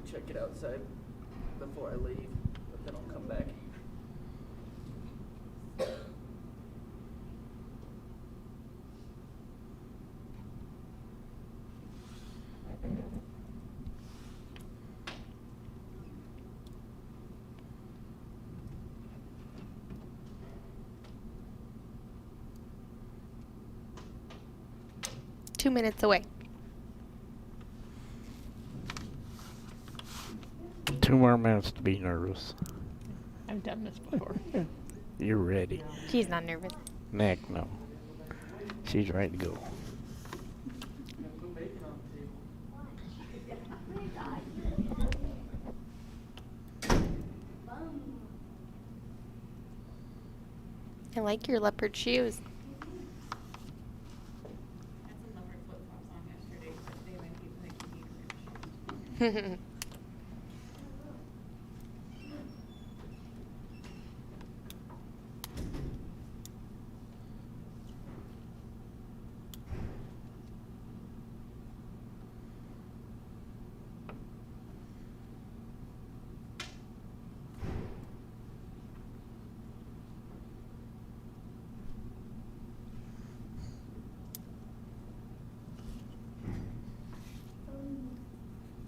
check it outside before I leave, but then I'll come back. Two minutes away. 2 more minutes to be nervous. I've done this before. You're ready. She's not nervous. Nick, no. She's ready to go. I like your leopard shoes. Had some leopard flip-flops on yesterday, but they might be like you need shoes.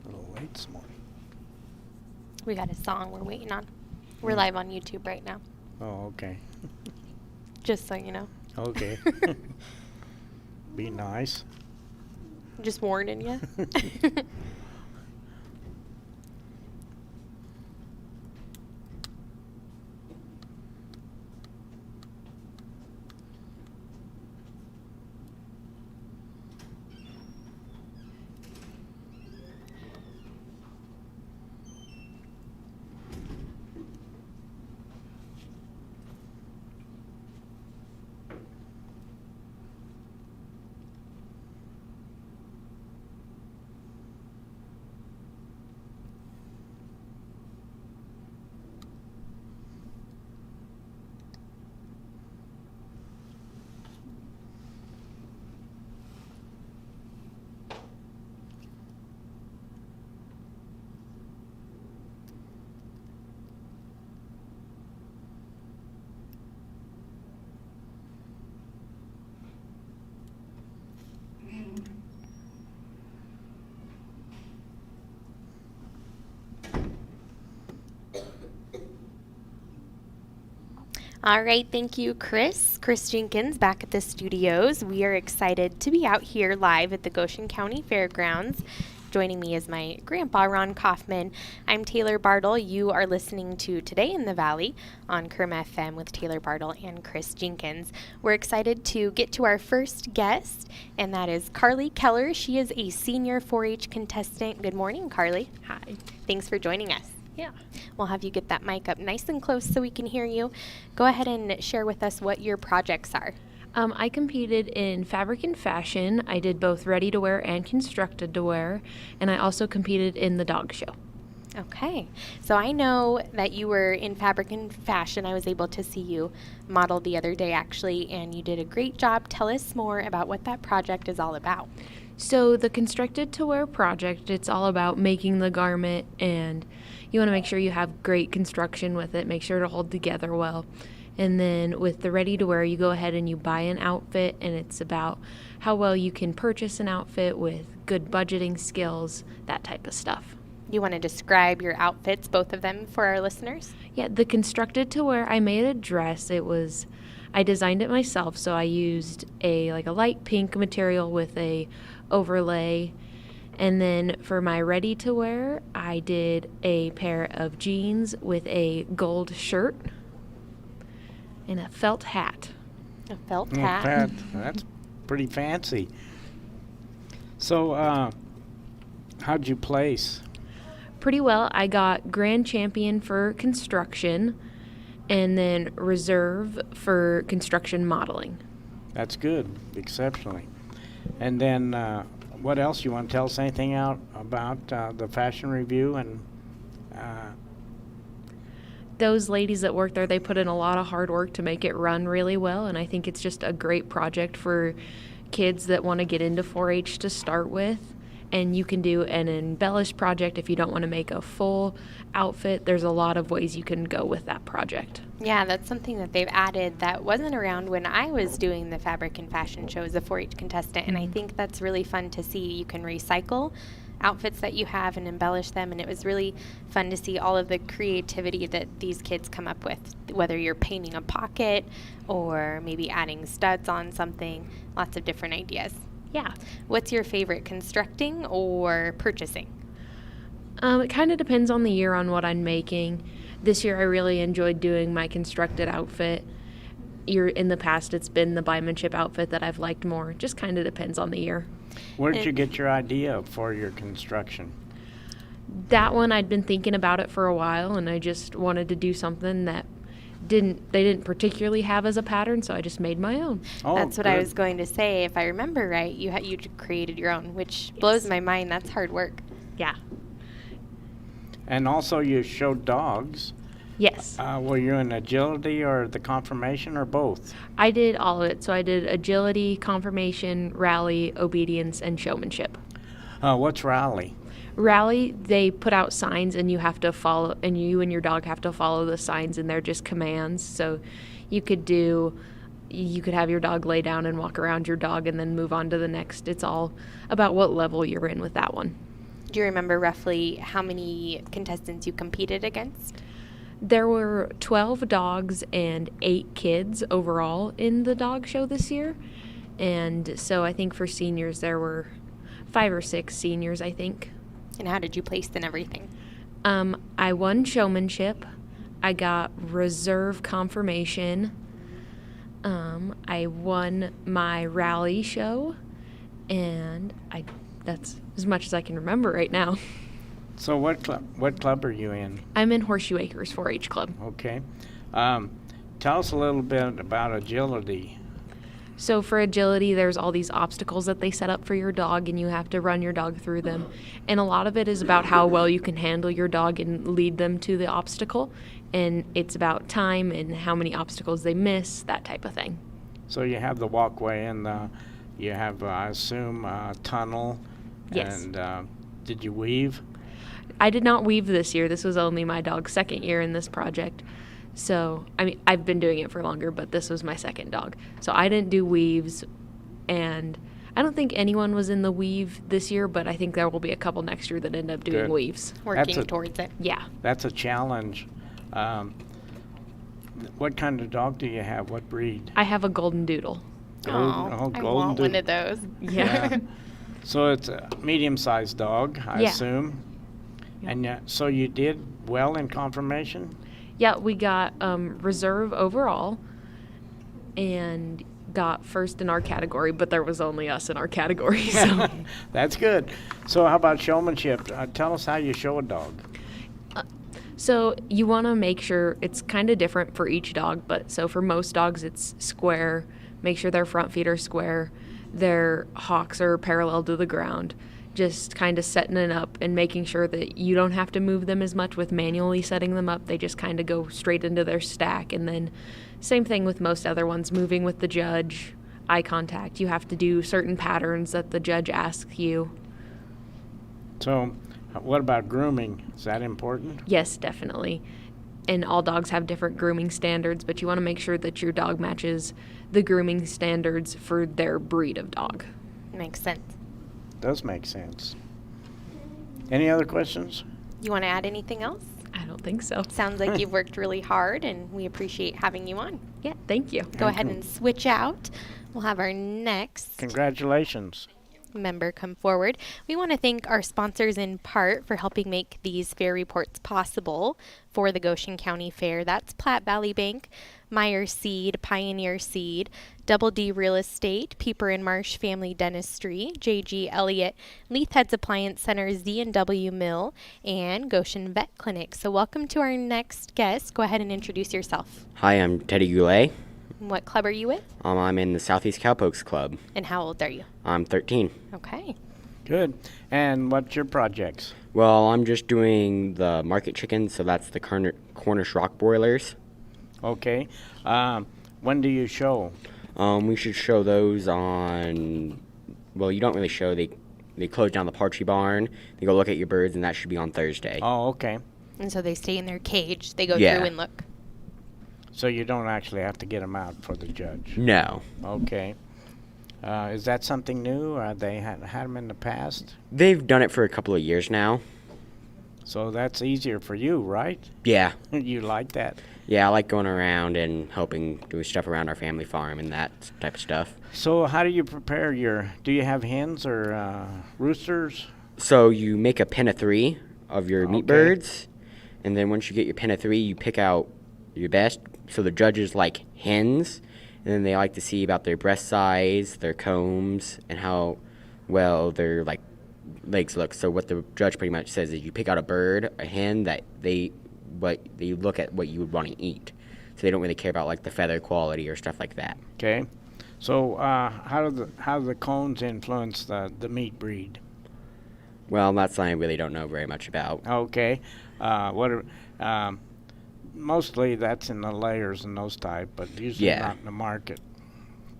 A little late this morning. We got a song we're waiting on. We're live on YouTube right now, Oh, okay. just so you know. Okay. Be nice. Just warning you. All right, thank you, Chris. Chris Jenkins back at the studios. We are excited to be out here live at the Goshen County Fairgrounds. Joining me is my grandpa, Ron Kaufman. I'm Taylor Bartle. You are listening to Today in the Valley on Kerma FM with Taylor Bartle and Chris Jenkins. We're excited to get to our first guest, and that is Carly Keller. She is a senior 4-H contestant. Good morning, Carly. Hi. Thanks for joining us. Yeah. We'll have you get that mic up nice and close so we can hear you. Go ahead and share with us what your projects are. I competed in fabric and fashion. I did both ready-to-wear and constructed-to-wear, and I also competed in the dog show. Okay. So I know that you were in fabric and fashion. I was able to see you model the other day, actually, and you did a great job. Tell us more about what that project is all about. So the constructed-to-wear project, it's all about making the garment, and you want to make sure you have great construction with it, make sure to hold together well. And then with the ready-to-wear, you go ahead and you buy an outfit, and it's about how well you can purchase an outfit with good budgeting skills, that type of stuff. You want to describe your outfits, both of them, for our listeners? Yeah, the constructed-to-wear, I made a dress. I designed it myself, so I used a light pink material with a overlay. And then for my ready-to-wear, I did a pair of jeans with a gold shirt and a felt hat. A felt hat. That's pretty fancy. So, how'd you place? Pretty well. I got grand champion for construction and then reserve for construction modeling. That's good, exceptionally. And then, what else? You want to tell us anything out about the fashion review? And those ladies that work there, they put in a lot of hard work to make it run really well, and I think it's just a great project for kids that want to get into 4-H to start with. and you can do an embellished project if you don't want to make a full outfit. There's a lot of ways you can go with that project. Yeah, that's something that they've added that wasn't around when I was doing the fabric and fashion show as a 4-H contestant, and I think that's really fun to see. You can recycle outfits that you have and embellish them, and it was really fun to see all of the creativity that these kids come up with, whether you're painting a pocket or maybe adding studs on something, lots of different ideas. Yeah. What's your favorite, constructing or purchasing? It kind of depends on the year on what I'm making. This year I really enjoyed doing my constructed outfit. In the past it's been the buymanship outfit that I've liked more. It just kind of depends on the year. Where did you get your idea for your construction? That one, I'd been thinking about it for a while, and I just wanted to do something that they didn't particularly have as a pattern, so I just made my own. Oh, That's what I good. was going to say. If I remember right, you created your own, which blows my mind. That's hard work. Yeah. And also you showed dogs. Yes. Were you in agility or the confirmation or both? I did all of it. So I did agility, confirmation, rally, obedience, and showmanship. What's rally? Rally, they put out signs and you have to follow, and you and your dog have to follow the signs, and they're just commands. So you could have your dog lay down and walk around your dog and then move on to the next. It's all about what level you're in with that one. Do you remember roughly how many contestants you competed against? There were 12 dogs and 8 kids overall in the dog show this year. And so I think for seniors, there were 5 or 6 seniors, I think. And how did you place in everything? I won showmanship. I got reserve confirmation. I won my rally show. And that's as much as I can remember right now. So what club are you in? I'm in Horseshoe Acres 4-H Club. Okay. Tell us a little bit about agility. So for agility, there's all these obstacles that they set up for your dog, and you have to run your dog through them. And a lot of it is about how well you can handle your dog and lead them to the obstacle. And it's about time and how many obstacles they miss, that type of thing. So you have the walkway and you have, I assume, a tunnel. Yes. And did you weave? I did not weave this year. This was only my dog's second year in this project. So, I mean, I've been doing it for longer, but this was my second dog. So I didn't do weaves, and I don't think anyone was in the weave this year, but I think there will be a couple next year that end up doing Good. weaves. Working towards it. Yeah. That's a challenge. What kind of dog do you have? What breed? I have a golden doodle. Oh, I golden want one doodle. of those. Yeah. So it's a medium-sized dog, I Yeah. assume. And so you did well in confirmation? Yeah, we got reserve overall and got first in our category, but there was only us in our category. So, That's good. So how about showmanship? Tell us how you show a dog. so you want to make sure it's kind of different for each dog, but so for most dogs it's square. Make sure their front feet are square. Their hocks are parallel to the ground. Just kind of setting it up and making sure that you don't have to move them as much with manually setting them up. They just kind of go straight into their stack. And then same thing with most other ones, moving with the judge, eye contact. You have to do certain patterns that the judge asks you. So what about grooming? Is that important? Yes, definitely. And all dogs have different grooming standards, but you want to make sure that your dog matches the grooming standards for their breed of dog. Makes sense. Does make sense. Any other questions? You want to add anything else? I don't think so. Sounds like you've worked really hard, and we appreciate having you on. Yeah, thank you. Go ahead and switch out. We'll have our next Congratulations. member come forward. We want to thank our sponsors in part for helping make these fair reports possible for the Goshen County Fair. That's Platte Valley Bank, Meyer Seed, Pioneer Seed, Double D Real Estate, Pieper and Marsh Family Dentistry, J.G. Elliott, Leith Heads Appliance Center, Z&W Mill, and Goshen Vet Clinic. So welcome to our next guest. Go ahead and introduce yourself. Hi, I'm Teddy Goulet. What club are you with? I'm in the Southeast Cowpokes Club. And how old are you? I'm 13. Okay. Good. And what's your projects? Well, I'm just doing the market chickens, so that's the Cornish rock broilers. Okay. When do you show? We should show those on, well, you don't really show, they they close down the poultry barn. They go look at your birds, and that should be on Thursday. Oh, okay. And so they stay in their cage. They go Yeah. through and look. So you don't actually have to get them out for the judge. No. Okay. Is that something new? They had them in the past? They've done it for a couple of years now. So that's easier for you, right? Yeah. You like that? Yeah, I like going around and helping do stuff around our family farm and that type of stuff. So how do you prepare do you have hens or roosters? So you make a pen of 3 of your meat Okay. birds, and then once you get your pen of 3, you pick out your best. So the judges like hens, and then they like to see about their breast size, their combs, and how well their legs look. So what the judge pretty much says is you pick out a bird, a hen that they look at what you would want to eat. So they don't really care about like the feather quality or stuff like that. Okay. So how do the cones influence the meat breed? Well, that's something I really don't know very much about. Okay. Mostly that's in the layers and those type, but usually Yeah. not in the market.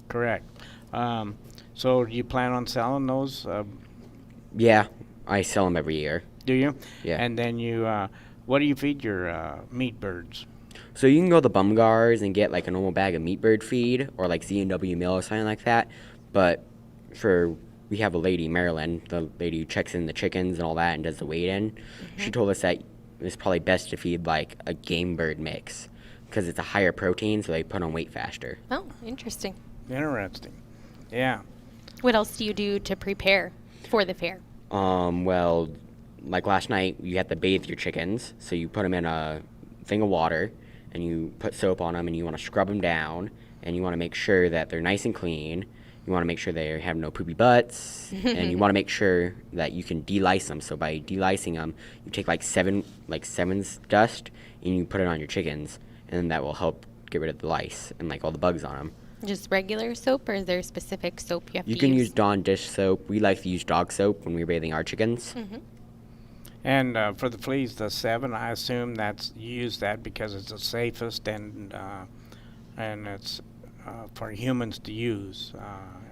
Correct. So do you plan on selling those? Yeah, I sell them every year. Do you? Yeah. And then what do you feed your meat birds? So you can go to Bumgars and get like a normal bag of meat bird feed or like Z&W Mill or something like that. But we have a lady, Marilyn, the lady who checks in the chickens and all that and does the weigh-in. She told us that it's probably best to feed like a game bird mix because it's a higher protein, so they put on weight faster. Oh, interesting. Interesting. Yeah. What else do you do to prepare for the fair? Well, like last night, you have to bathe your chickens. So you put them in a thing of water, and you put soap on them, and you want to scrub them down, and you want to make sure that they're nice and clean. You want to make sure they have no poopy butts, and you want to make sure that you can delice them. So by delicing them, you take like seven's dust, and you put it on your chickens, and that will help get rid of the lice and like all the bugs on them. Just regular soap, or is there a specific soap you have You to can use? use Dawn dish soap. We like to use dog soap when we're bathing our chickens. And for the fleas, the 7, I assume you use that because it's the safest and it's for humans to use.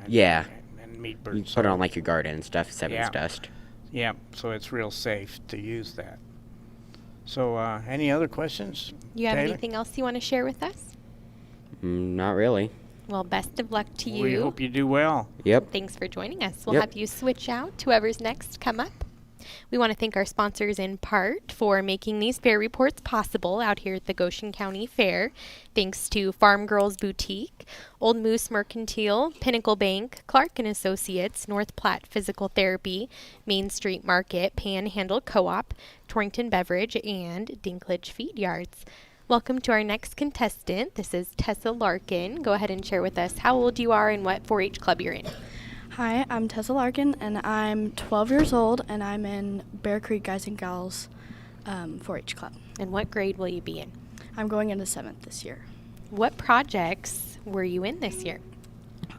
Yeah. And meat You birds. put it on like your garden and stuff, seven's Yeah. dust. Yeah, so it's real safe to use that. So any other questions? You have Taylor? anything else you want to share with us? Not really. Well, best of luck to you. We hope you do well. Yep. Thanks for joining us. We'll Yep. have you switch out. Whoever's next, come up. We want to thank our sponsors in part for making these fair reports possible out here at the Goshen County Fair. Thanks to Farm Girls Boutique, Old Moose Mercantile, Pinnacle Bank, Clark & Associates, North Platte Physical Therapy, Main Street Market, Panhandle Co-op, Torrington Beverage, and Dinklage Feed Yards. Welcome to our next contestant. This is Tessa Larkin. Go ahead and share with us how old you are and what 4-H club you're in. Hi, I'm Tessa Larkin, and I'm 12 years old, and I'm in Bear Creek Guys and Gals 4-H Club. And what grade will you be in? I'm going into 7th this year. What projects were you in this year?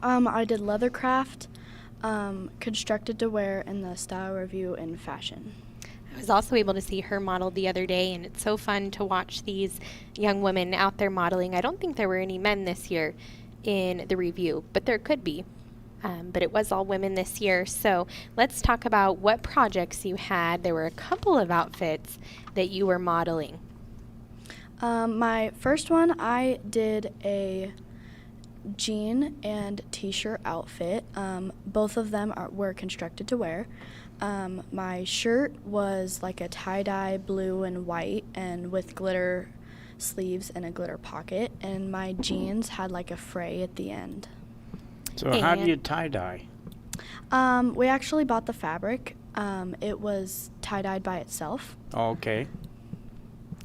I did leathercraft, constructed to wear, and the style review in fashion. I was also able to see her model the other day, and it's so fun to watch these young women out there modeling. I don't think there were any men this year in the review, but there could be. But it was all women this year. So let's talk about what projects you had. There were a couple of outfits that you were modeling. My first one, I did a jean and t-shirt outfit. Both of them were constructed to wear. My shirt was like a tie-dye blue and white and with glitter sleeves and a glitter pocket. And my jeans had like a fray at the end. So how do you tie-dye? We actually bought the fabric. It was tie-dyed by itself. Okay.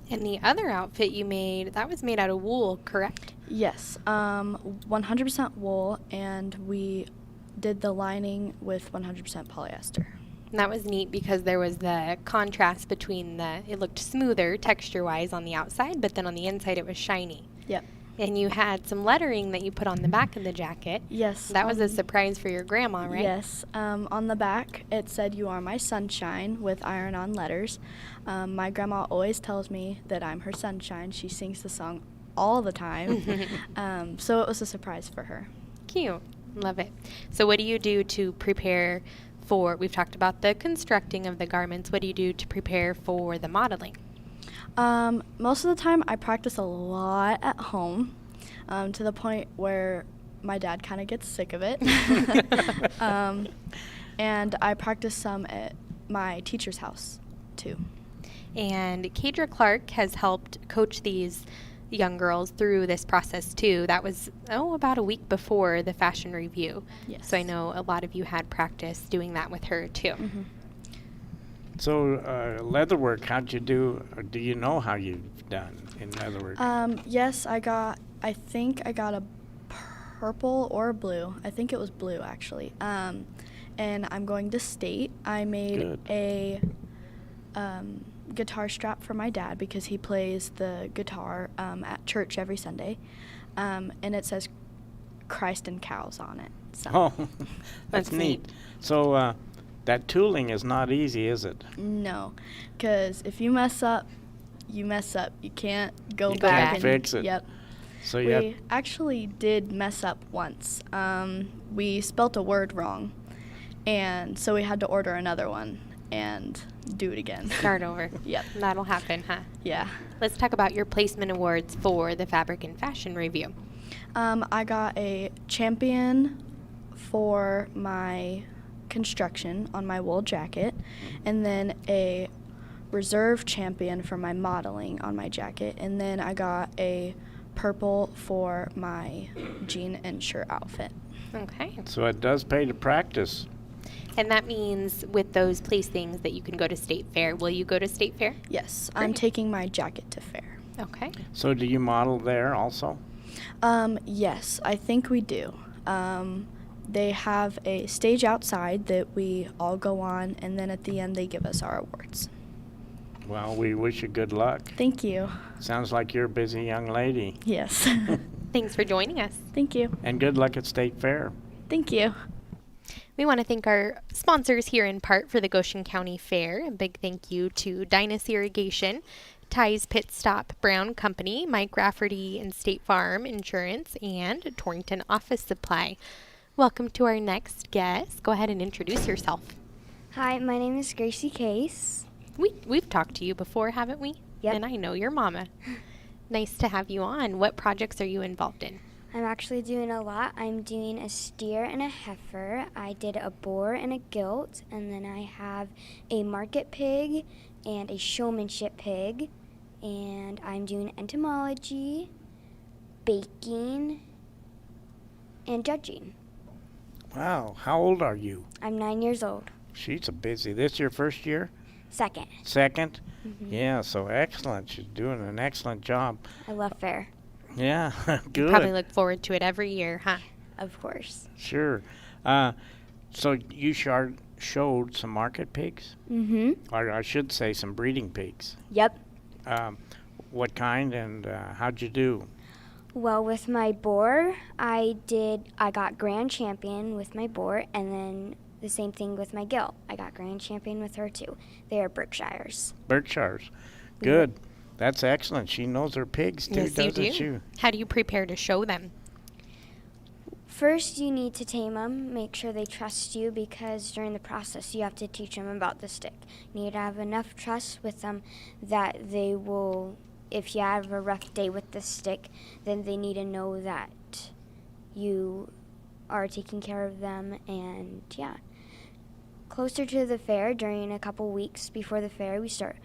And the other outfit you made, that was made out of wool, correct? Yes, 100% wool, and we did the lining with 100% polyester. And that was neat because there was the contrast between it looked smoother texture-wise on the outside, but then on the inside it was shiny. Yep. And you had some lettering that you put on the back of the jacket. Yes. That was a surprise for your grandma, right? Yes. On the back, it said, "You are my sunshine," with iron-on letters. My grandma always tells me that I'm her sunshine. She sings the song all the time. So it was a surprise for her. Cute. Love it. So what do you do to prepare we've talked about the constructing of the garments. What do you do to prepare for the modeling? Most of the time, I practice a lot at home, to the point where my dad kind of gets sick of it. And I practice some at my teacher's house, too. And Kadra Clark has helped coach these young girls through this process, too. That was, about a week before the fashion review. Yes. So I know a lot of you had practice doing that with her, too. Mm-hmm. So leatherwork, how'd you do? Or do you know how you've done in leatherwork? Yes, I think I got a purple or a blue. I think it was blue, actually. And I'm going to state. I made Good. a guitar strap for my dad because he plays the guitar at church every Sunday. And it says Christ and cows on it. So. Oh, that's That's neat. neat. So that tooling is not easy, is it? No, because if you mess up, you mess up. You can't go You go back back. and Fix it. Yep. So you We actually did mess up once. We spelt a word wrong, and so we had to order another one and do it again. Start over. Yep. That'll happen, huh? Yeah. Let's talk about your placement awards for the Fabric and Fashion Review. I got a champion for my construction on my wool jacket, and then a reserve champion for my modeling on my jacket, and then I got a purple for my jean and shirt outfit. Okay. So it does pay to practice. And that means with those placings that you can go to State Fair. Will you go to State Fair? Yes, I'm Great. taking my jacket to fair. Okay. So do you model there also? Yes, I think we do. They have a stage outside that we all go on, and then at the end they give us our awards. Well, we wish you good luck. Thank you. Sounds like you're a busy young lady. Yes. Thanks for joining us. Thank you. And good luck at State Fair. Thank you. We want to thank our sponsors here in part for the Goshen County Fair. A big thank you to Dynas Irrigation, Ty's Pit Stop Brown Company, Mike Rafferty and State Farm Insurance, and Torrington Office Supply. Welcome to our next guest. Go ahead and introduce yourself. Hi, my name is Gracie Case. We've talked to you before, haven't we? Yep. And I know your mama. Nice to have you on. What projects are you involved in? I'm actually doing a lot. I'm doing a steer and a heifer. I did a boar and a gilt, and then I have a market pig and a showmanship pig, and I'm doing entomology, baking, and judging. Wow, how old are you? I'm 9 years old. She's a busy. This your first year? Second. Second? Mhm. Yeah, so excellent. She's doing an excellent job. I love fair, Yeah, You probably good. look forward to it every year, huh? of course. Sure. So you showed some market pigs? Mm-hmm. Or I should say some breeding pigs. Yep. What kind and how'd you do? Well, with my boar, I got grand champion with my boar, and then the same thing with my gilt. I got grand champion with her too. They are Berkshires. Berkshires. Good. That's excellent. She knows her pigs too, Yes, you doesn't do. she? How do you prepare to show them? First, you need to tame them, make sure they trust you, because during the process, you have to teach them about the stick. You need to have enough trust with them that they will, if you have a rough day with the stick, then they need to know that you are taking care of them, and yeah. Closer to the fair, during a couple weeks before the fair, we start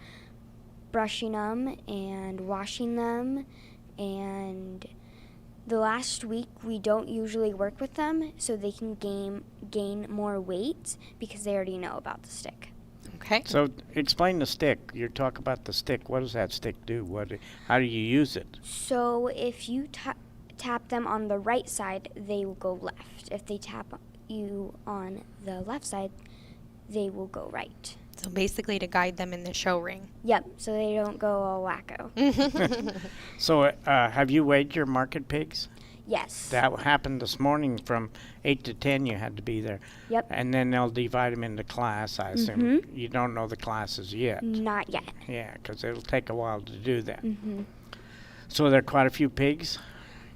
brushing them and washing them, and the last week we don't usually work with them so they can gain more weight because they already know about the stick. Okay. So explain the stick. You talk about the stick. What does that stick do? How do you use it? So if you tap them on the right side, they will go left. If they tap you on the left side, they will go right. So basically to guide them in the show ring. Yep, so they don't go all wacko. So have you weighed your market pigs? Yes. That happened this morning from 8 to 10 you had to be there. Yep. And then they'll divide them into class, I assume. You don't know the classes yet. Not yet. Yeah, because it'll take a while to do that. Mhm. So there are quite a few pigs?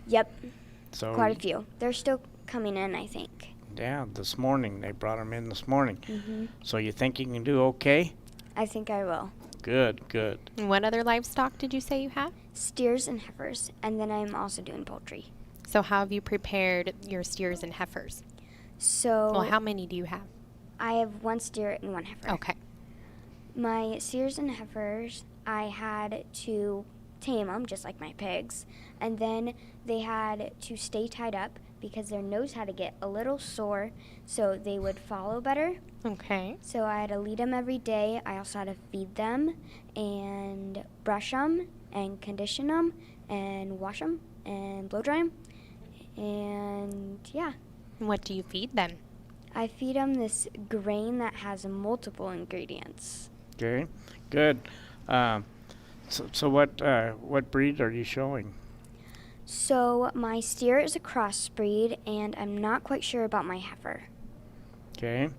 Yep, So quite a few. They're still coming in, I think. Yeah, this morning. They brought them in this morning. Mhm. So you think you can do okay? I think I will. Good, good. And what other livestock did you say you have? Steers and heifers, and then I'm also doing poultry. So how have you prepared your steers and heifers? So Well, how many do you have? I have one steer and one heifer. Okay. My steers and heifers, I had to tame them, just like my pigs, and then they had to stay tied up because their nose had to get a little sore so they would follow better. Okay. So I had to lead them every day. I also had to feed them and brush them and condition them and wash them and blow dry them. And yeah, What do you feed them? I feed them this grain that has multiple ingredients. Okay, good. So what breed are you showing? So my steer is a crossbreed, and I'm not quite sure about my heifer. Okay,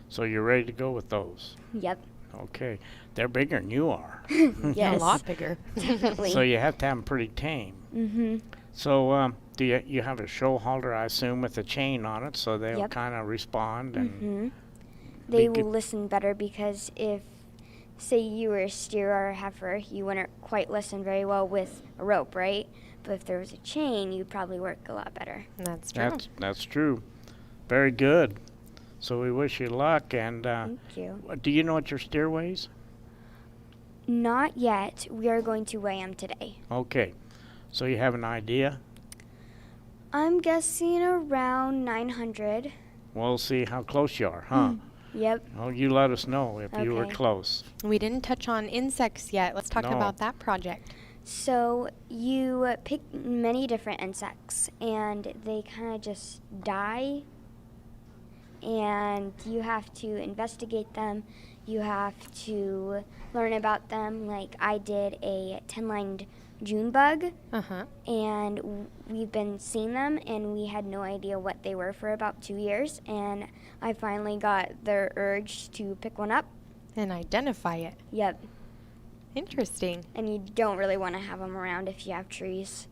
so you're ready to go with those. Yep. Okay, they're bigger than you are. Yes. A lot bigger. Definitely. So you have to have them pretty tame. Mhm. So do you have a show halter, I assume, with a chain on it, so they'll Yep. kind of respond and Mhm. They Be will listen better because if, say, you were a steer or a heifer, you wouldn't quite listen very well with a rope, right? But if there was a chain, you'd probably work a lot better. That's true. that's true. Very good. So we wish you luck. And Thank you. do you know what your steer weighs? Not yet. We are going to weigh them today. Okay, so you have an idea. I'm guessing around 900. We'll see how close you are, huh? Yep. Oh, you let us know if you were Okay. close. We didn't touch on insects yet. Let's talk No. about that project. So you pick many different insects, and they kind of just die, and you have to investigate them. You have to learn about them. Like I did a 10-lined June bug, Uh-huh. and we've been seeing them, and we had no idea what they were for about 2 years, and I finally got the urge to pick one up. And identify it. Yep. Interesting. And you don't really want to have them around if you have trees.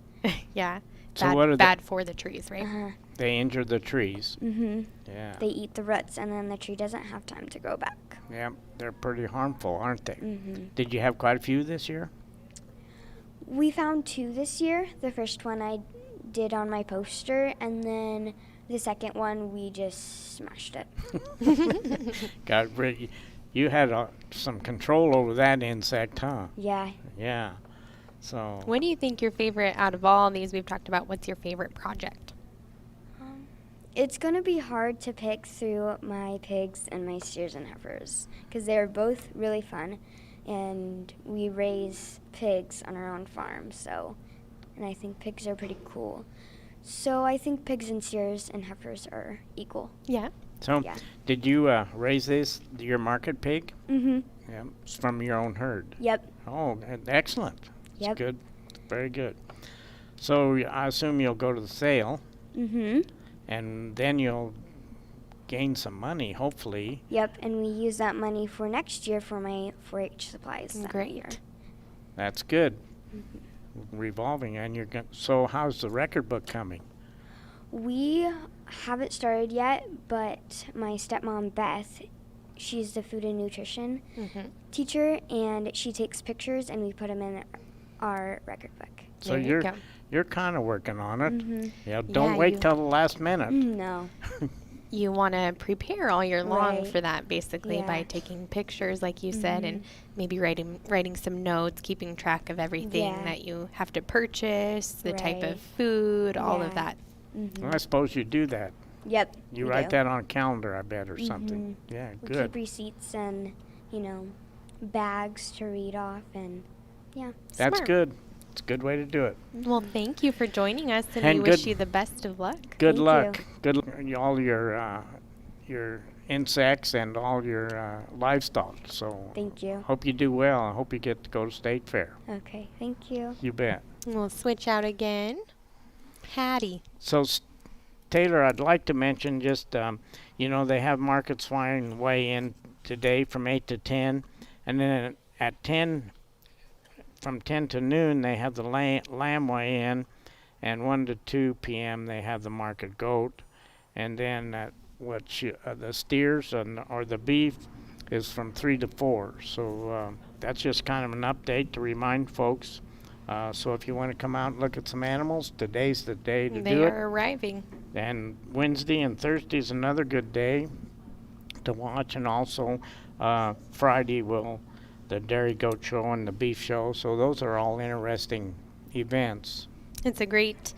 Yeah. So Bad, what are bad for the trees, right? Uh-huh. They injure the trees. Mm-hmm. Yeah. They eat the roots, and then the tree doesn't have time to grow back. Yeah, they're pretty harmful, aren't they? Mm-hmm. Did you have quite a few this year? We found 2 this year. The first one I did on my poster, and then the second one we just smashed it. Got rid. You had some control over that insect, huh? Yeah. Yeah. So What do you think your favorite out of all these we've talked about? What's your favorite project? It's going to be hard to pick through my pigs and my steers and heifers because they're both really fun, and we raise pigs on our own farm, and I think pigs are pretty cool. So I think pigs and steers and heifers are equal. Yeah. So, Yeah. did you raise your market pig? Mm-hmm. Yeah, it's from your own herd. Yep. Oh, excellent. That's Yep. good. Very good. So I assume you'll go to the sale, Mm-hmm. and then you'll gain some money, hopefully. Yep, and we use that money for next year for my 4-H supplies. that Great. year. That's good. Revolving, and so how's the record book coming? We haven't started yet, but my stepmom, Beth, she's the food and nutrition Mm-hmm. teacher, and she takes pictures, and we put them in our record book. So There you go. you're kind of working on it. Mm-hmm. Yeah, don't Yeah, wait you- till the last minute. No. You want to prepare all year long Right. for that, basically, by Yeah. taking pictures, like you said, and maybe writing some notes, keeping track of everything Yeah. that you have to purchase, the type Right. of food, all of Yeah. that. Mm-hmm. Well, I suppose you do that. Yep. You we write do. that on a calendar, I bet, or something. Mhm. Yeah, We good. keep receipts and, bags to read off, and yeah. That's Smart. good. It's a good way to do it. Well, thank you for joining us, and, And we wish good- you the best of luck. Good Thank luck. you. Good luck. All your insects and all your livestock. So Thank you. hope you do well. I hope you get to go to State Fair. Okay, thank you. You bet. We'll switch out again. Hattie. So, Taylor, I'd like to mention just, they have market swine weigh in today from 8 to 10. And then at 10, from 10 to noon, they have the lamb weigh in. And 1 to 2 p.m., they have the market goat. And then at which the steers or the beef is from 3 to 4. So that's just kind of an update to remind folks. So if you want to come out and look at some animals, today's the day to They do it. are arriving. And Wednesday and Thursday is another good day to watch. And also Friday the dairy goat show and the beef show. So those are all interesting events. It's a great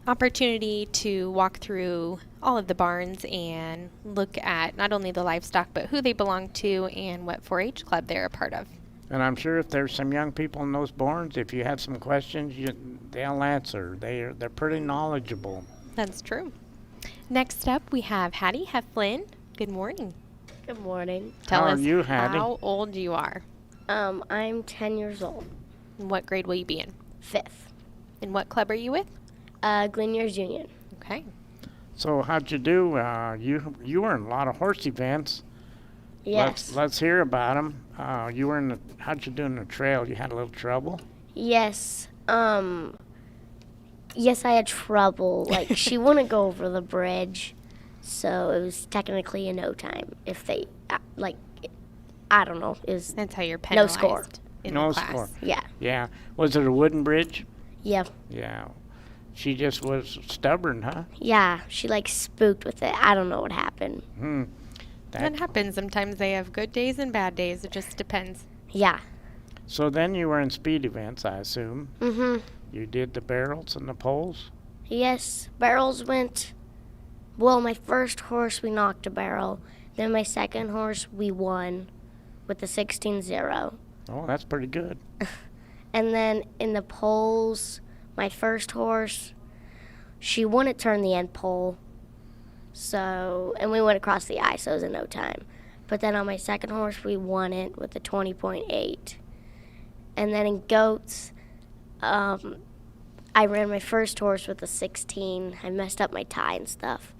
opportunity to walk through all of the barns and look at not only the livestock, but who they belong to and what 4-H club they're a part of. And I'm sure if there's some young people in those barns, if you have some questions, they'll answer. They're pretty knowledgeable. That's true. Next up, we have Hattie Hefflynn. Good morning. Good morning. Tell How us are you, Hattie? how old you are. I'm 10 years old. And what grade will you be in? 5th. And what club are you with? Gleaners Union. Okay. So how'd you do? You were in a lot of horse events. Yes. Let's hear about them. How'd you do in the trail? You had a little trouble? Yes. Yes, I had trouble. Like, she wouldn't go over the bridge, so it was technically a no time. If they, I don't know. It was, That's how you're No penalized score. in No the class. score. yeah. Yeah. Was it a wooden bridge? Yeah. Yeah. She just was stubborn, huh? Yeah. She, spooked with it. I don't know what happened. That happens. Sometimes they have good days and bad days. It just depends. Yeah. So then you were in speed events, I assume. Mm-hmm. You did the barrels and the poles? Yes. Barrels went, well, my first horse, we knocked a barrel. Then my second horse, we won with the 16-0. Oh, that's pretty good. And then in the poles, my first horse, she wouldn't turn the end pole. So, and we went across the ice, so it was in no time. But then on my second horse, we won it with a 20.8. And then in goats, I ran my first horse with a 16. I messed up my tie and stuff.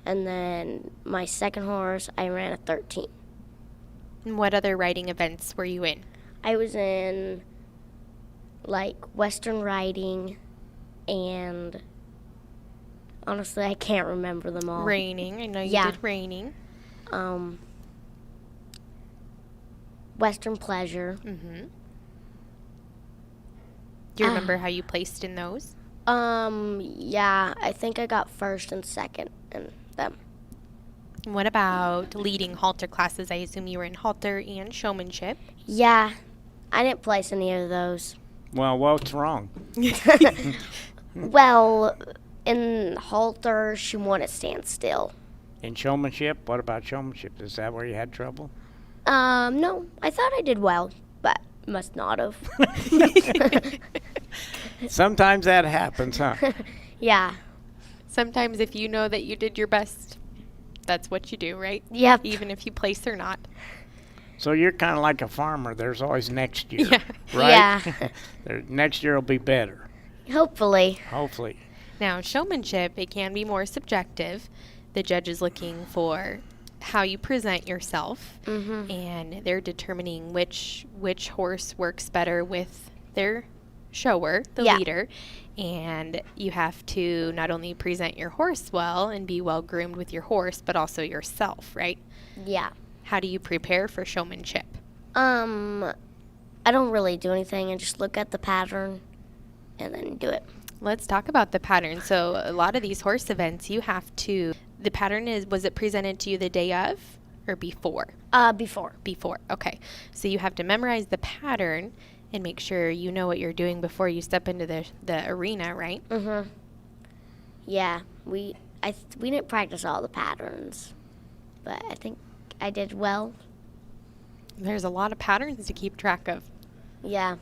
And then my second horse, I ran a 13. And what other riding events were you in? I was in, Western riding, and honestly, I can't remember them all. Reining. I know you Yeah. did reining. Western pleasure. Mm-hmm. Do you remember how you placed in those? Yeah, I think I got first and second in them. And what about leading halter classes? I assume you were in halter and showmanship. Yeah, I didn't place any of those. Well, what's wrong? Well, in halter, she wanted to stand still. In showmanship? What about showmanship? Is that where you had trouble? No, I thought I did well, but must not have. Sometimes that happens, huh? Yeah. Sometimes if you know that you did your best, that's what you do, right? Yep. Even if you place or not. So you're kind of like a farmer. There's always next year, Yeah. right? Yeah. Next year will be better, Hopefully. hopefully. Now, showmanship, it can be more subjective. The judge is looking for how you present yourself, and they're determining which horse works better with their shower, the Yeah. leader. And you have to not only present your horse well and be well groomed with your horse, but also yourself, right? Yeah. How do you prepare for showmanship? I don't really do anything. I just look at the pattern and then do it. Let's talk about the pattern. So a lot of these horse events, you have to, the pattern was it presented to you the day of or before? Before. Before, okay. So you have to memorize the pattern and make sure you know what you're doing before you step into the arena, right? Yeah. We didn't practice all the patterns, but I think I did well. There's a lot of patterns to keep track of. Yeah.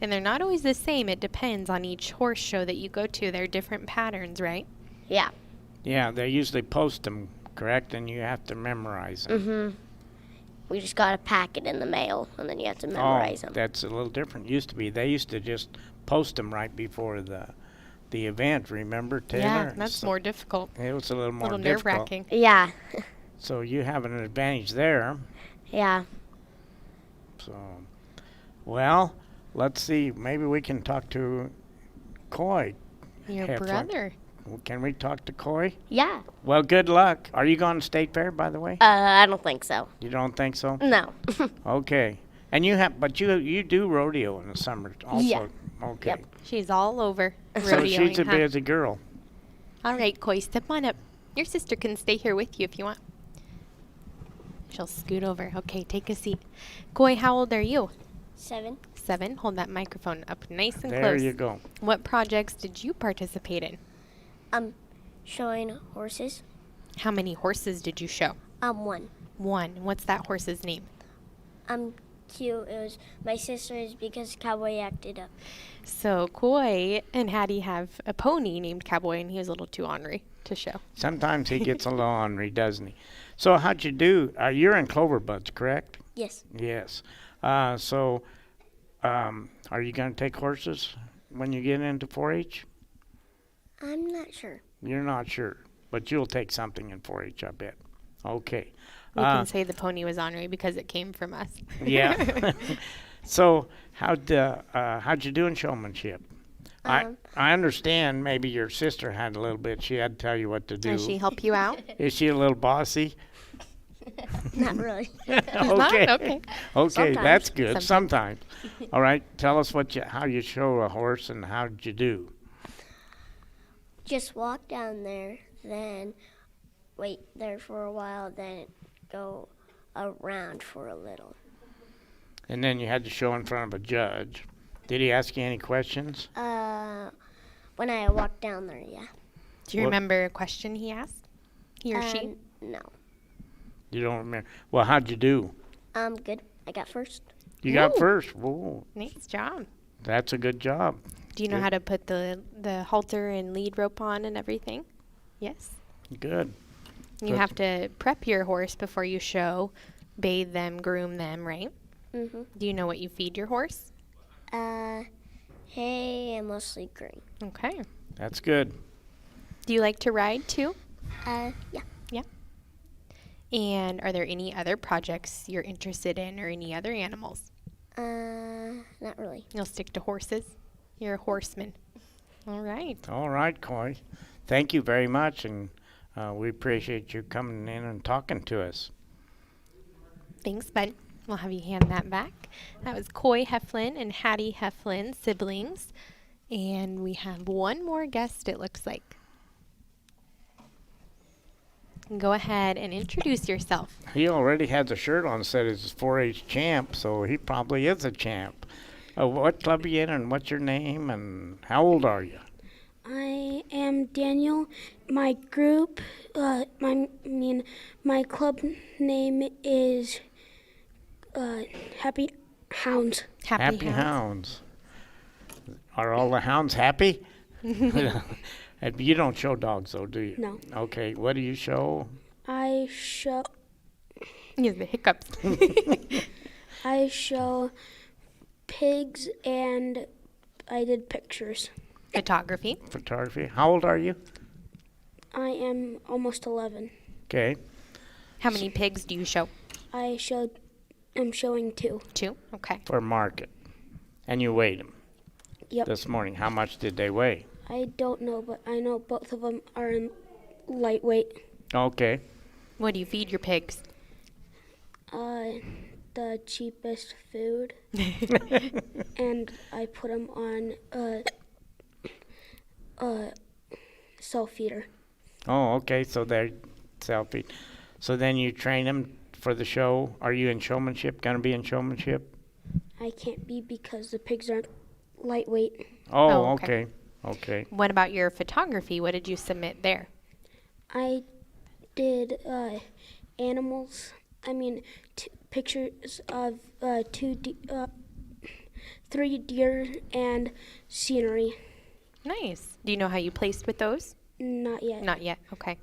And they're not always the same. It depends on each horse show that you go to. They're different patterns, right? Yeah. Yeah, they usually post them, correct? And you have to memorize them. We just got a packet in the mail, and then you have to memorize them. That's a little different. Used to be. They used to just post them right before the event, remember, Taylor? Yeah, that's So more difficult. it was a little A more little difficult. nerve-wracking. Yeah. So you have an advantage there. Yeah. So, well, let's see. Maybe we can talk to Coy. Your Hefflynn. brother. Can we talk to Coy? Yeah. Well, good luck. Are you going to State Fair, by the way? I don't think so. You don't think so? No. Okay. And but you do rodeo in the summer also. Yeah. Okay. Yep. She's all over So rodeoing, she's a huh? busy girl. All right, Koi, step on up. Your sister can stay here with you if you want. She'll scoot over. Okay, take a seat. Koi, how old are you? 7. 7. Hold that microphone up nice and There close. you go. What projects did you participate in? Showing horses. How many horses did you show? 1. 1. What's that horse's name? Cute. It was my sister's because Cowboy acted up. So Koi and Hattie have a pony named Cowboy, and he was a little too ornery to show. Sometimes he gets a little ornery, doesn't he? So how'd you do? You're in Clover Buds, correct? Yes. Yes. So are you going to take horses when you get into 4-H? I'm not sure. You're not sure, but you'll take something in 4-H, I bet. Okay. We can say the pony was ornery because it came from us. Yeah. So how'd you do in showmanship? I understand maybe your sister had a little bit. She had to tell you what to do. Does she help you out? Is she a little bossy? Not really. Okay. Okay. Okay, Sometimes. that's good. Sometimes. All right. Tell us how you show a horse and how did you do? Just walk down there, then wait there for a while, then go around for a little. And then you had to show in front of a judge. Did he ask you any questions? When I walked down there, yeah. Do you What- remember a question he asked? He or she? No. You don't remember. Well, how'd you do? Good. I got first. You got Woo. first. Whoa, Nice job. that's a good job. Do you know Good. how to put the halter and lead rope on and everything? Yes. Good. You Good. have to prep your horse before you show, bathe them, groom them, right? Mm-hmm. Do you know what you feed your horse? Hay and mostly green. Okay. That's good. Do you like to ride too? Yeah. And are there any other projects you're interested in or any other animals? Not really. You'll stick to horses? You're a horseman. All right. All right, Coy. Thank you very much, and we appreciate you coming in and talking to us. Thanks, bud. We'll have you hand that back. That was Coy Hefflynn and Hattie Hefflynn, siblings. And we have one more guest, it looks like. Go ahead and introduce yourself. He already has a shirt on that says 4-H champ, so he probably is a champ. What club are you in, and what's your name, and how old are you? I am Daniel. My group, my club name is Happy Hounds. Happy Hounds. Are all the hounds happy? You don't show dogs, though, do you? No. Okay, what do you show? I show He has the hiccups. I show pigs and I did pictures. Photography. Photography. How old are you? I am almost 11. Okay. How many pigs do you show? I'm showing 2. 2? Okay. For market. And you weighed them Yep. this morning. How much did they weigh? I don't know, but I know both of them are in lightweight. Okay. What do you feed your pigs? The cheapest food, and I put them on self feeder. Oh, okay. So they're selfie. So then you train them for the show. Are you in showmanship? Going to be in showmanship? I can't be because the pigs aren't lightweight. Oh, Oh, okay. okay. Okay. What about your photography? What did you submit there? I did animals. Pictures of 3 deer and scenery. Nice. Do you know how you placed with those? Not yet. Not yet. Okay.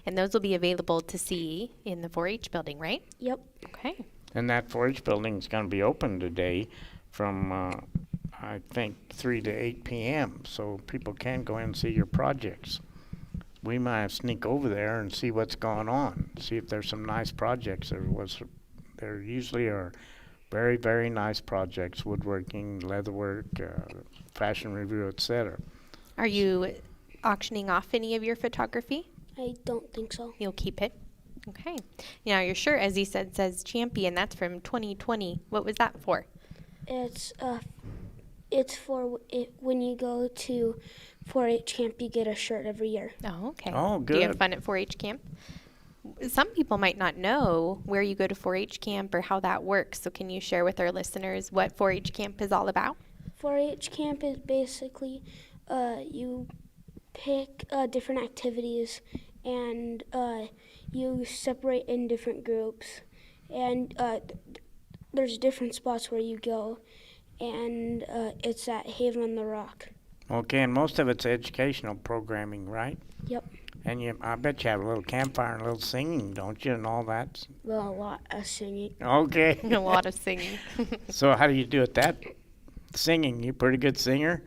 And those will be available to see in the 4-H building, right? Yep. Okay. And that 4-H building is going to be open today from, I think, 3 to 8 p.m. So people can go in and see your projects. We might sneak over there and see what's going on, see if there's some nice projects. There usually are very, very nice projects, woodworking, leatherwork, fashion review, etc. Are you auctioning off any of your photography? I don't think so. You'll keep it? Okay. Now, your shirt, as you said, says champion. That's from 2020. What was that for? It's for it, when you go to 4-H camp, you get a shirt every year. Oh, okay. Oh, Do you have good. fun at 4-H camp? Some people might not know where you go to 4-H camp or how that works. So can you share with our listeners what 4-H camp is all about? 4-H camp is basically you pick different activities and you separate in different groups. And there's different spots where you go. And it's at Haven on the Rock. Okay, and most of it's educational programming, right? Yep. And I bet you have a little campfire and a little singing, don't you, and all that? Well, a lot of singing. Okay. A lot of singing. So how do you do it? That singing, you pretty good singer?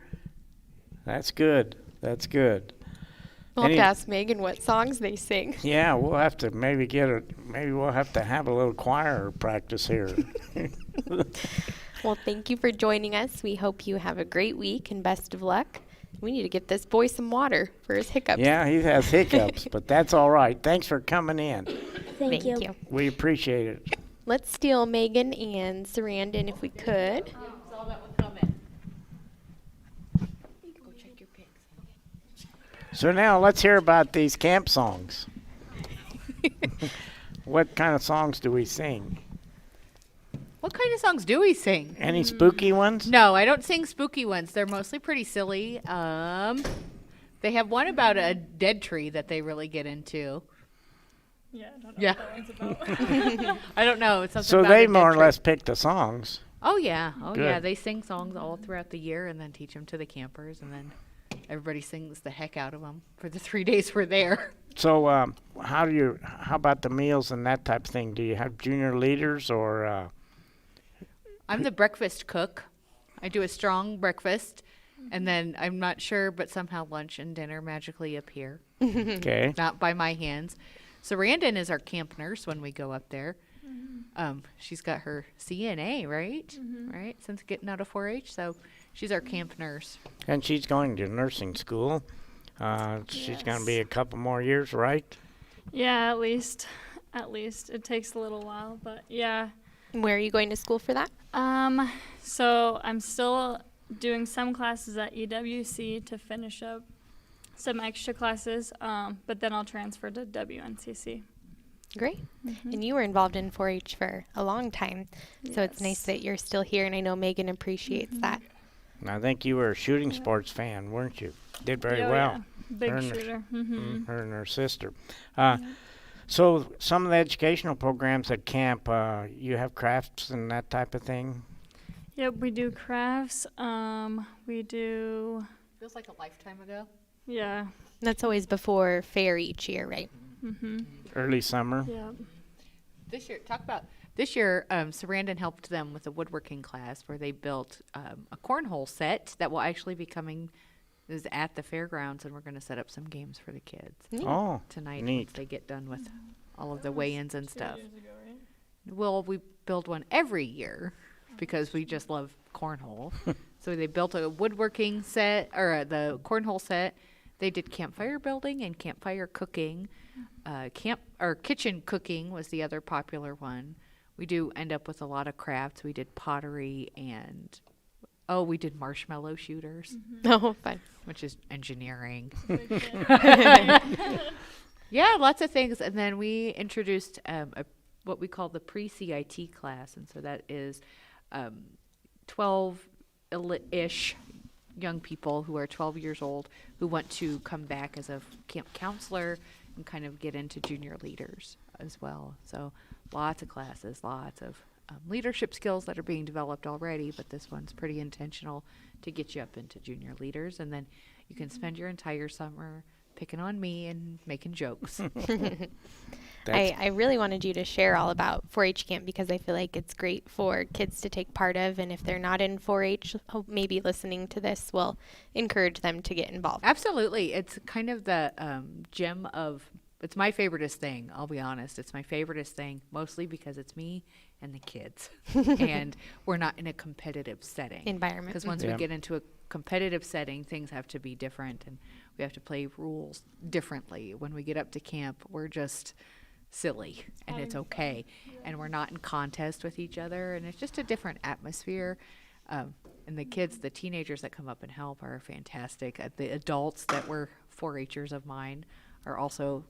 That's good. That's good. We'll have Any- to ask Megan what songs they sing. Yeah, we'll have to maybe we'll have to have a little choir practice here. Well, thank you for joining us. We hope you have a great week and best of luck. We need to get this boy some water for his hiccups. Yeah, he has hiccups, but that's all right. Thanks for coming in. Thank you. We appreciate it. Let's steal Megan and Sarandon if we could. So now let's hear about these camp songs. What kind of songs do we sing? What kind of songs do we sing? Any spooky ones? No, I don't sing spooky ones. They're mostly pretty silly. They have one about a dead tree that they really get into. Yeah, I don't know Yeah. what that one's about. I don't know. It's something So about they a dead more or tree. less pick the songs. Oh yeah, oh yeah. Good. They sing songs all throughout the year and then teach them to the campers, and then everybody sings the heck out of them for the 3 days we're there. So how about the meals and that type of thing? Do you have junior leaders or? I'm the breakfast cook. I do a strong breakfast, and then I'm not sure, but somehow lunch and dinner magically appear. Okay. Not by my hands. So Randon is our camp nurse when we go up there. She's got her CNA, right? Right, since getting out of 4-H, so she's our camp nurse. And she's going to nursing school. She's going to be a couple more years, right? Yeah, at least. It takes a little while, but yeah. Where are you going to school for that? So I'm still doing some classes at EWC to finish up some extra classes, but then I'll transfer to WNCC. Great. And you were involved in 4-H for a long time, so it's nice that you're still here, and I know Megan appreciates that. And I think you were a shooting sports fan, weren't you? Did very Oh, well. yeah. Big Her and her- shooter. Her and her sister. So some of the educational programs at camp, you have crafts and that type of thing? Yep, we do crafts. We do, Feels like a lifetime ago. yeah. That's always before fair each year, right? Early summer? Yeah. This year, Sarandon helped them with a woodworking class where they built a cornhole set that will actually be coming is at the fairgrounds, and we're going to set up some games for the kids Oh, tonight neat. once they get done with all of the weigh-ins and stuff. Well, we build one every year because we just love cornhole. So they built a woodworking set, or the cornhole set. They did campfire building and campfire cooking. Kitchen cooking was the other popular one. We do end up with a lot of crafts. We did pottery and, we did marshmallow shooters, Oh, fun. which is engineering. Yeah, lots of things. And then we introduced what we call the pre-CIT class. And so that is 12-ish young people who are 12 years old who want to come back as a camp counselor and kind of get into junior leaders as well. So lots of classes, lots of leadership skills that are being developed already, but this one's pretty intentional to get you up into junior leaders. And then you can spend your entire summer picking on me and making jokes. I really wanted you to share all about 4-H camp because I feel like it's great for kids to take part of, and if they're not in 4-H, maybe listening to this will encourage them to get involved. Absolutely. It's kind of the gem of, it's my favoriteest thing, I'll be honest. It's my favoriteest thing, mostly because it's me and the kids. And we're not in a competitive setting. Environment. Because once we get into a competitive setting, things have to be different. And We have to play rules differently. When we get up to camp, we're just silly, and it's okay. And we're not in contest with each other, and it's just a different atmosphere. And the kids, the teenagers that come up and help are fantastic. The adults that were 4-Hers of mine are also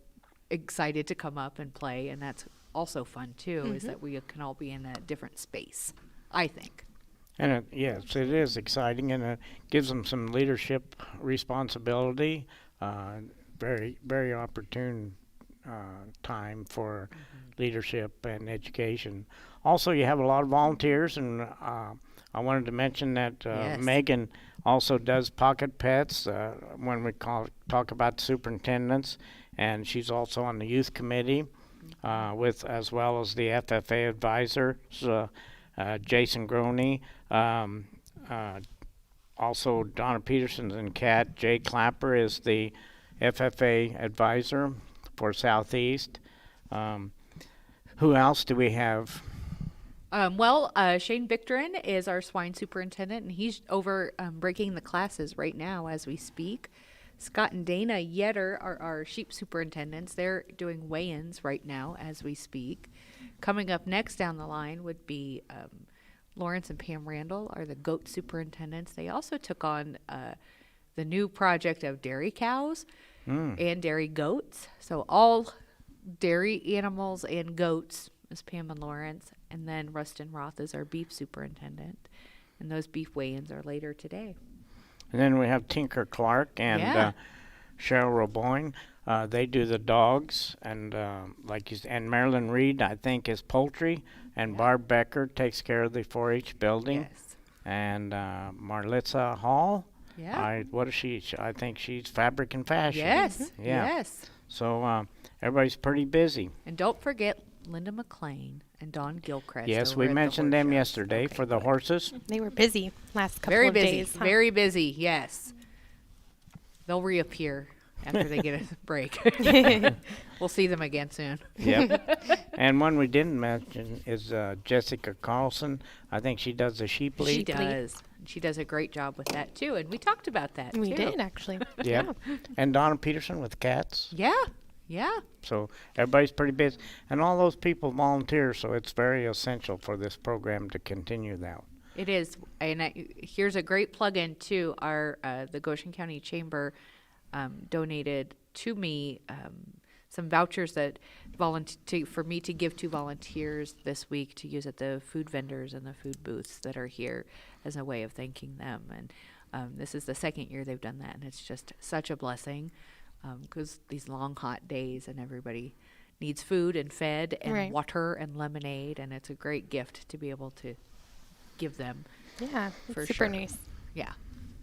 excited to come up and play, and that's also fun too, is that we can all be in a different space, I think. And yes, it is exciting, and it gives them some leadership responsibility. Very, very opportune time for leadership and education. Also, you have a lot of volunteers, and I wanted to mention that Megan also does pocket pets when we talk about superintendents, and she's also on the youth committee with, as well as the FFA advisor. Jason Groney, also Donna Peterson's and Kat. Jay Clapper is the FFA advisor for Southeast. Who else do we have? Shane Victorin is our swine superintendent, and he's over breaking the classes right now as we speak. Scott and Dana Yetter are our sheep superintendents. They're doing weigh-ins right now as we speak. Coming up next down the line would be Lawrence and Pam Randall are the goat superintendents. They also took on the new project of dairy cows and dairy goats. So all dairy animals and goats is Pam and Lawrence. And then Rustin Roth is our beef superintendent. And those beef weigh-ins are later today. And then we have Tinker Clark and Cheryl Roboyne. They do the dogs, and and Marilyn Reed, I think, is poultry, and Barb Becker takes care of the 4-H building. Yes. And Marlitza Hall. Yeah. What is she? I think she's fabric and fashion. Yes. Yeah. Yes. So everybody's pretty busy. And don't forget Linda McLean and Don Gilchrist. Yes, over we at the mentioned horse them shows. yesterday for the horses. They were busy last couple Very of busy. days. Huh? Very busy. Yes. They'll reappear after they get a break. We'll see them again soon. Yep. And one we didn't mention is Jessica Carlson. I think she does the sheep lead. She does. She does a great job with that too, and we talked about that We too. did, actually. Yep. And Donna Peterson with cats. Yeah. Yeah. So everybody's pretty busy. And all those people volunteer, so it's very essential for this program to continue that. It is. And here's a great plug-in too. Our the Goshen County Chamber donated to me some vouchers that for me to give to volunteers this week to use at the food vendors and the food booths that are here as a way of thanking them. And this is the second year they've done that, and it's just such a blessing because these long, hot days and everybody needs food and fed and water and lemonade, and it's a great gift to be able to give them. Yeah, for super sure. nice. Yeah.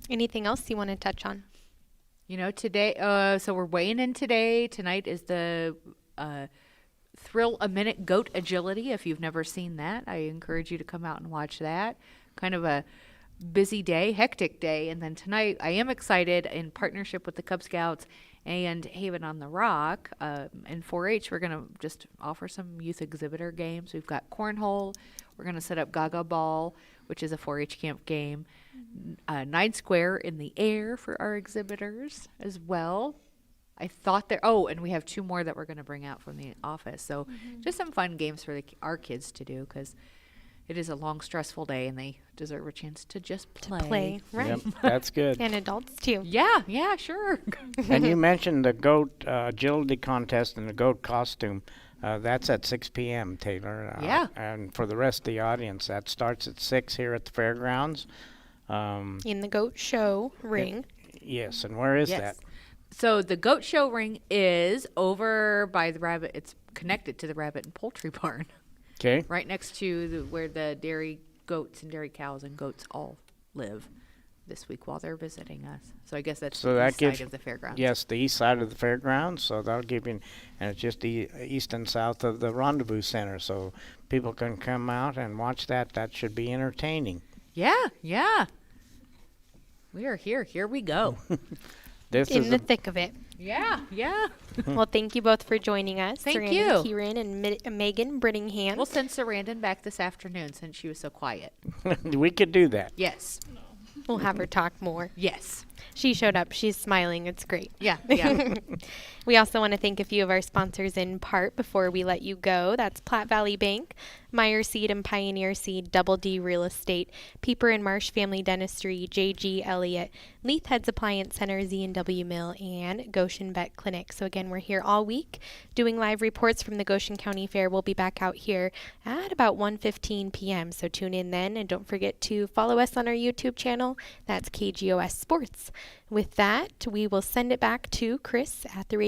Anything else you want to touch on? You know, today, so we're weighing in today. Tonight is the Thrill a Minute Goat Agility. If you've never seen that, I encourage you to come out and watch that. Kind of a busy day, hectic day. And then tonight, I am excited in partnership with the Cub Scouts and Haven on the Rock. And 4-H, we're going to just offer some youth exhibitor games. We've got cornhole. We're going to set up Gaga Ball, which is a 4-H camp game. 9 Square in the air for our exhibitors as well. I thought and we have 2 more that we're going to bring out from the office. So just some fun games for our kids to do because it is a long, stressful day and they deserve a chance to just play. Right. Yep, that's good. And adults too. Yeah, sure. And you mentioned the goat agility contest and the goat costume. That's at 6 p.m., Taylor. Yeah. And for the rest of the audience, that starts at 6 here at the fairgrounds. In the goat show ring. Yes, and where is that? So the goat show ring is over by the rabbit. It's connected to the rabbit and poultry barn. Okay. Right next to where the dairy goats and dairy cows and goats all live this week while they're visiting us. So I guess that's the east side of the fairgrounds. Yes, the east side of the fairgrounds. So that'll give you, and it's just the east and south of the rendezvous center. So people can come out and watch that. That should be entertaining. Yeah. We are here. Here we go. This in is the thick of it. Yeah. Well, thank you both for joining us. Thank Sarandon you. Kieran and Megan Brittingham. We'll send Sarandon back this afternoon since she was so quiet. we could do that. Yes. We'll have her talk more. Yes. She showed up. She's smiling. It's great. Yeah, yeah. We also want to thank a few of our sponsors in part before we let you go. That's Platte Valley Bank, Meyer Seed and Pioneer Seed, Double D Real Estate, Pieper and Marsh Family Dentistry, J.G. Elliott, Leith Heads Appliance Center, Z&W Mill, and Goshen Vet Clinic. So again, we're here all week doing live reports from the Goshen County Fair. We'll be back out here at about 1:15 p.m. So tune in then, and don't forget to follow us on our YouTube channel. That's KGOS Sports. With that, we will send it back to Chris at the radio